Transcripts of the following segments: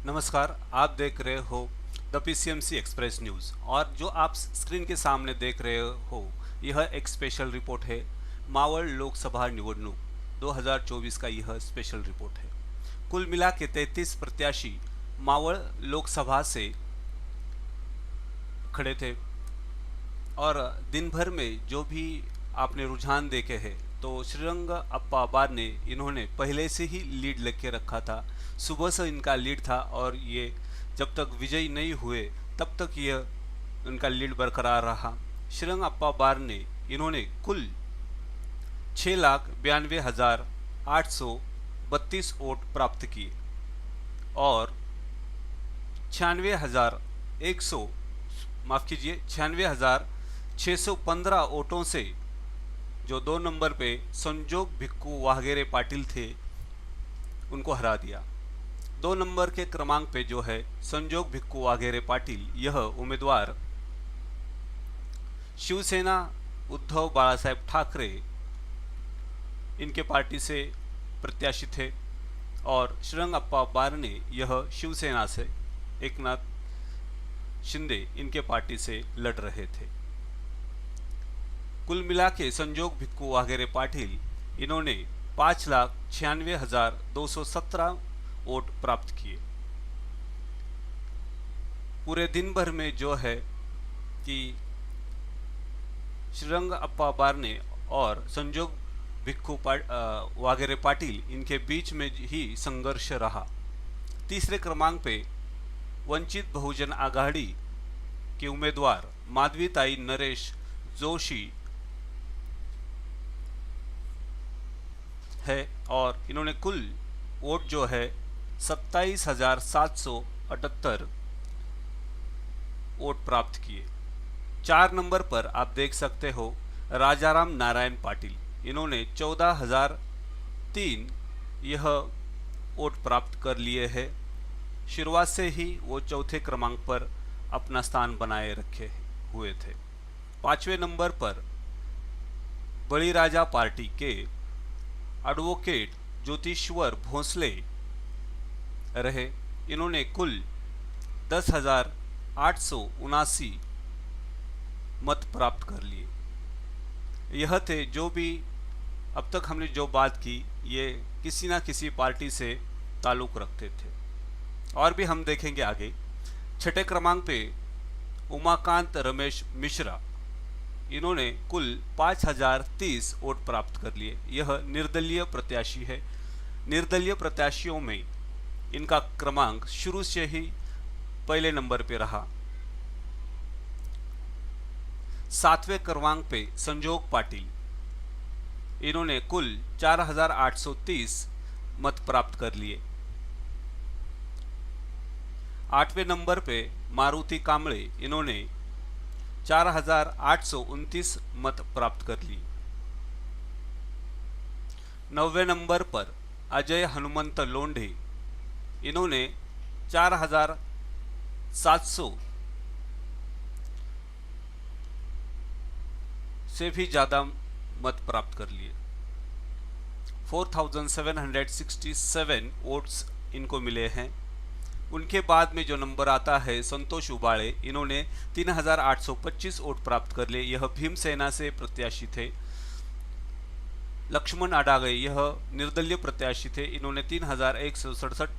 नमस्कार, आप देख रहे हो द पीसीएमसी एक्सप्रेस न्यूज़ और जो आप स्क्रीन के सामने देख रहे हो यह एक स्पेशल रिपोर्ट है। मावळ लोकसभा निवडणूक 2024 का यह स्पेशल रिपोर्ट है। कुल मिला के 33 प्रत्याशी मावळ लोकसभा से खड़े थे और दिन भर में जो भी आपने रुझान देखे हैं तो श्रीरंग अप्पा बार ने इन्होंने पहले से ही लीड लेके रखा था। सुबह से इनका लीड था और ये जब तक विजयी नहीं हुए तब तक यह उनका लीड बरकरार रहा। श्रीरंग अप्पा बार ने इन्होंने कुल 6,92,832 वोट प्राप्त किए और 96,100 माफ कीजिए 96,615 वोटों से जो 2 नंबर पे संजोग भिक्कू वाघेरे पाटिल थे उनको हरा दिया। 2 नंबर के क्रमांक पे जो है संजोग भिक्कू वाघेरे पाटिल, यह उम्मीदवार शिवसेना उद्धव बाळासाहेब ठाकरे इनके पार्टी से प्रत्याशी थे और श्रीरंग अप्पा बार ने यह शिवसेना से एकनाथ शिंदे इनके पार्टी से लड़ रहे थे। कुल मिला के संजोग भिक्कू वाघेरे पाटिल इन्होंने 5,96,217 वोट प्राप्त किए। पूरे दिन भर में जो है कि श्रीरंग अप्पा बार ने और संजोग भिक्कू वाघेरे पाटिल इनके बीच में ही संघर्ष रहा। तीसरे क्रमांक पे वंचित बहुजन आघाड़ी के उम्मीदवार माधवीताई नरेश जोशी है और इन्होंने कुल वोट जो है 27,778 वोट प्राप्त किए। 4 नंबर पर आप देख सकते हो राजाराम नारायण पाटिल, इन्होंने 14,003 यह वोट प्राप्त कर लिए हैं। शुरुआत से ही वो चौथे क्रमांक पर अपना स्थान बनाए रखे हुए थे। 5वें नंबर पर बलिराजा पार्टी के एडवोकेट ज्योतिश्वर भोसले रहे, इन्होंने कुल 10,879 मत प्राप्त कर लिए। यह थे जो भी अब तक हमने जो बात की, ये किसी ना किसी पार्टी से ताल्लुक़ रखते थे और भी हम देखेंगे आगे। 6ठे क्रमांक पे उमाकांत रमेश मिश्रा, इन्होंने कुल 5,030 वोट प्राप्त कर लिए। यह निर्दलीय प्रत्याशी है। निर्दलीय प्रत्याशियों में इनका क्रमांक शुरू से ही पहले नंबर पे रहा। 7वें क्रमांक पे संजोग पाटिल, इन्होंने कुल 4,830 मत प्राप्त कर लिए। 8वें नंबर पे मारुति कांबळे, इन्होंने 4,829 मत प्राप्त कर ली। 9वें नंबर पर अजय हनुमंत लोंढे, इन्होंने 4,700 से भी ज़्यादा मत प्राप्त कर लिए। 4,767 वोट्स इनको मिले हैं। उनके बाद में जो नंबर आता है संतोष उबाळे, इन्होंने 3,825 वोट प्राप्त कर लिए। यह भीमसेना से प्रत्याशी थे। लक्ष्मण अडागे, यह निर्दलीय प्रत्याशी थे, इन्होंने 3,167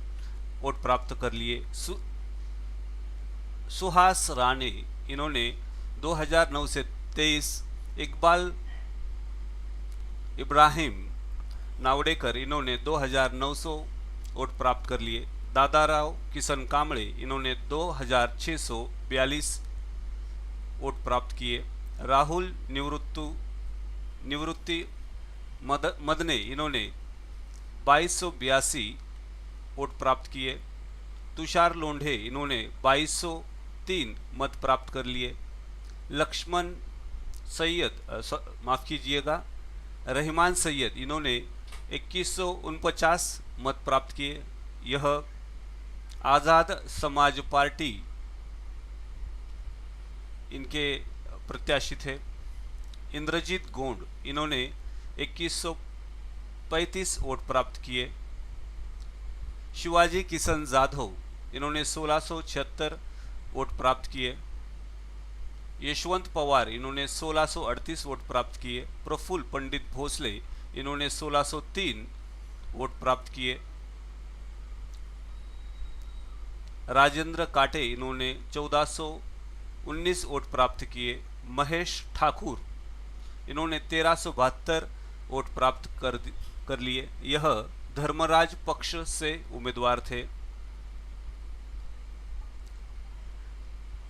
वोट प्राप्त कर लिए। सुहास राणे, इन्होंने 2,009 से 23। इकबाल इब्राहिम नावडेकर, इन्होंने 2,900 वोट प्राप्त कर लिए। दादाराव किशन कांबळे, इन्होंने 2,642 वोट प्राप्त किए। राहुल निवृत्ति मदने, इन्होंने 2,282 वोट प्राप्त किए। तुषार लोंढे, इन्होंने 2,203 मत प्राप्त कर लिए। लक्ष्मण सैयद माफ़ कीजिएगा रहमान सैयद, इन्होंने 2,149 मत प्राप्त किए। यह आज़ाद समाज पार्टी इनके प्रत्याशी थे। इंद्रजीत गोंड, इन्होंने 2,135 वोट प्राप्त किए। शिवाजी किशन जाधव, इन्होंने 1676 वोट प्राप्त किए। यशवंत पवार, इन्होंने 1638 वोट प्राप्त किए। प्रफुल्ल पंडित भोसले, इन्होंने 1603 वोट प्राप्त किए। राजेंद्र काटे, इन्होंने 1419 वोट प्राप्त किए। महेश ठाकुर, इन्होंने 1372 वोट प्राप्त कर लिए। यह धर्मराज पक्ष से उम्मीदवार थे।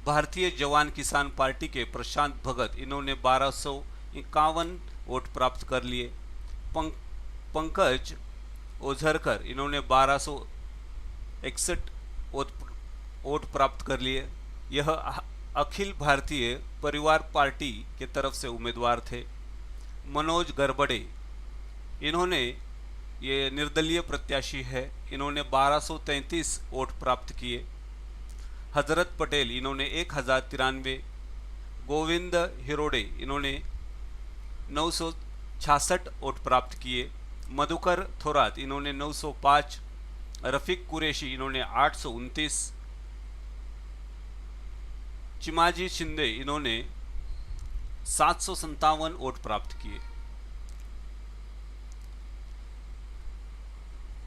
भारतीय जवान किसान पार्टी के प्रशांत भगत, इन्होंने 1251 वोट प्राप्त कर लिए। पंकज ओझरकर, इन्होंने 1261 वोट प्राप्त कर लिए। यह अखिल भारतीय परिवार पार्टी के तरफ से उम्मीदवार थे। मनोज गरबड़े, इन्होंने ये निर्दलीय प्रत्याशी है, इन्होंने 1233 वोट प्राप्त किए। हजरत पटेल, इन्होंने 1093। गोविंद हिरोड़े, इन्होंने 966 वोट प्राप्त किए। मधुकर थोरात, इन्होंने 905। रफीक कुरैशी, इन्होंने 829। चिमाजी शिंदे, इन्होंने 757 वोट प्राप्त किए।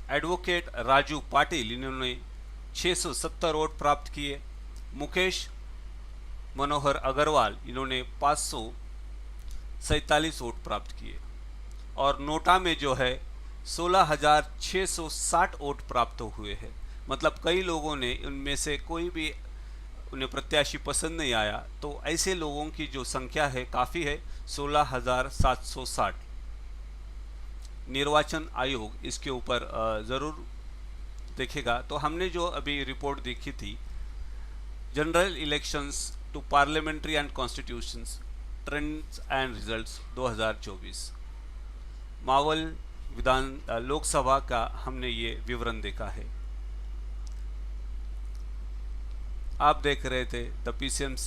एडवोकेट राजू पाटिल, इन्होंने 670 वोट प्राप्त किए। मुकेश मनोहर अग्रवाल, इन्होंने 547 वोट प्राप्त किए। और नोटा में जो है 16,660 वोट प्राप्त हुए हैं। मतलब कई लोगों ने, उनमें से कोई भी उन्हें प्रत्याशी पसंद नहीं आया, तो ऐसे लोगों की जो संख्या है काफ़ी है, 16,760। निर्वाचन आयोग इसके ऊपर ज़रूर देखेगा। तो हमने जो अभी रिपोर्ट देखी थी, general elections to parliamentary and constitutions trends and results 2024, Maval विधान लोकसभा का हमने ये विवरण देखा है। आप देख रहे थे द PCMC